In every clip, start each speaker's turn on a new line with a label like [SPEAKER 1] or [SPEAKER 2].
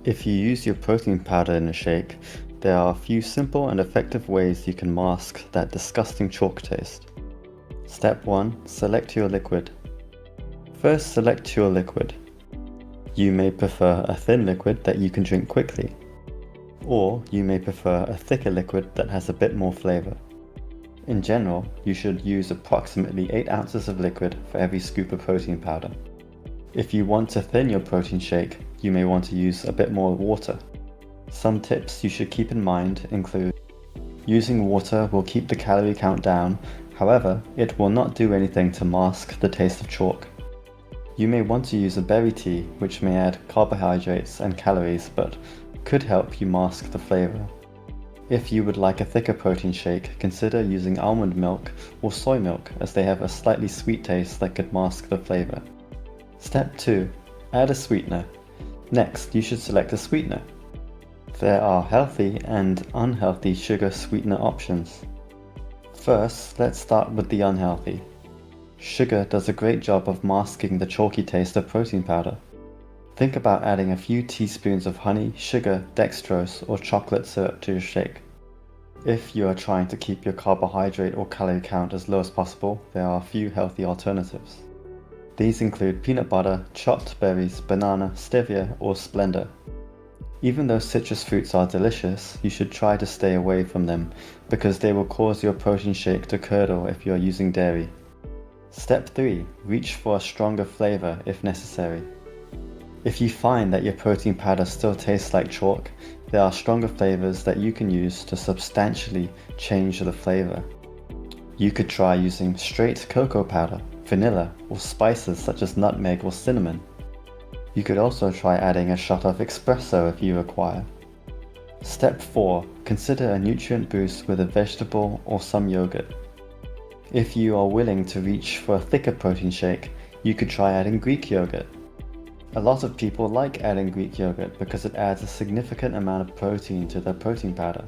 [SPEAKER 1] If you use your protein powder in a shake, there are a few simple and effective ways you can mask that disgusting chalk taste. Step 1. Select your liquid. First, select your liquid. You may prefer a thin liquid that you can drink quickly, or you may prefer a thicker liquid that has a bit more flavor. In general, you should use approximately 8 ounces of liquid for every scoop of protein powder. If you want to thin your protein shake, you may want to use a bit more water. Some tips you should keep in mind include: using water will keep the calorie count down, however, it will not do anything to mask the taste of chalk. You may want to use a berry tea, which may add carbohydrates and calories but could help you mask the flavor. If you would like a thicker protein shake, consider using almond milk or soy milk, as they have a slightly sweet taste that could mask the flavor. Step 2. Add a sweetener. Next, you should select a sweetener. There are healthy and unhealthy sugar sweetener options. First, let's start with the unhealthy. Sugar does a great job of masking the chalky taste of protein powder. Think about adding a few teaspoons of honey, sugar, dextrose, or chocolate syrup to your shake. If you are trying to keep your carbohydrate or calorie count as low as possible, there are a few healthy alternatives. These include peanut butter, chopped berries, banana, stevia, or Splenda. Even though citrus fruits are delicious, you should try to stay away from them because they will cause your protein shake to curdle if you are using dairy. Step 3. Reach for a stronger flavor if necessary. If you find that your protein powder still tastes like chalk, there are stronger flavors that you can use to substantially change the flavor. You could try using straight cocoa powder, vanilla, or spices such as nutmeg or cinnamon. You could also try adding a shot of espresso if you require. Step 4. Consider a nutrient boost with a vegetable or some yogurt. If you are willing to reach for a thicker protein shake, you could try adding Greek yogurt. A lot of people like adding Greek yogurt because it adds a significant amount of protein to their protein powder.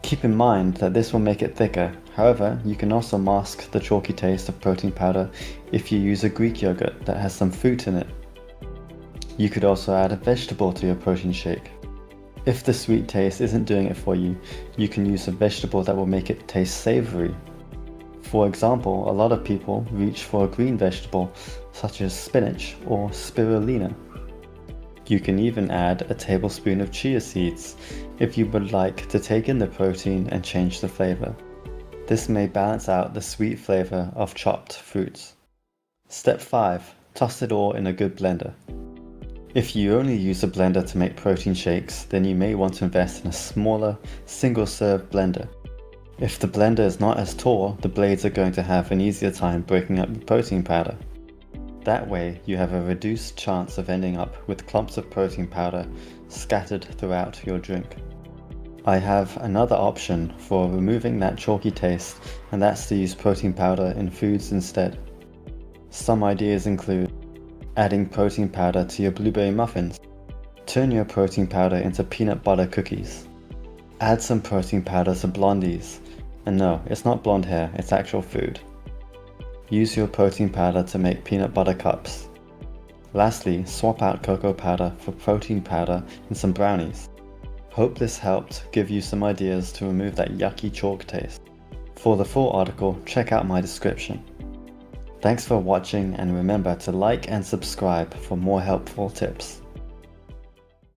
[SPEAKER 1] Keep in mind that this will make it thicker, however, you can also mask the chalky taste of protein powder if you use a Greek yogurt that has some fruit in it. You could also add a vegetable to your protein shake. If the sweet taste isn't doing it for you, you can use a vegetable that will make it taste savory. For example, a lot of people reach for a green vegetable such as spinach or spirulina. You can even add a tablespoon of chia seeds if you would like to take in the protein and change the flavor. This may balance out the sweet flavor of chopped fruits. Step 5. Toss it all in a good blender. If you only use a blender to make protein shakes, then you may want to invest in a smaller, single-serve blender. If the blender is not as tall, the blades are going to have an easier time breaking up the protein powder. That way, you have a reduced chance of ending up with clumps of protein powder scattered throughout your drink. I have another option for removing that chalky taste, and that's to use protein powder in foods instead. Some ideas include adding protein powder to your blueberry muffins. Turn your protein powder into peanut butter cookies. Add some protein powder to blondies. And no, it's not blonde hair, it's actual food. Use your protein powder to make peanut butter cups. Lastly, swap out cocoa powder for protein powder in some brownies. Hope this helped give you some ideas to remove that yucky chalk taste. For the full article, check out my description. Thanks for watching, and remember to like and subscribe for more helpful tips.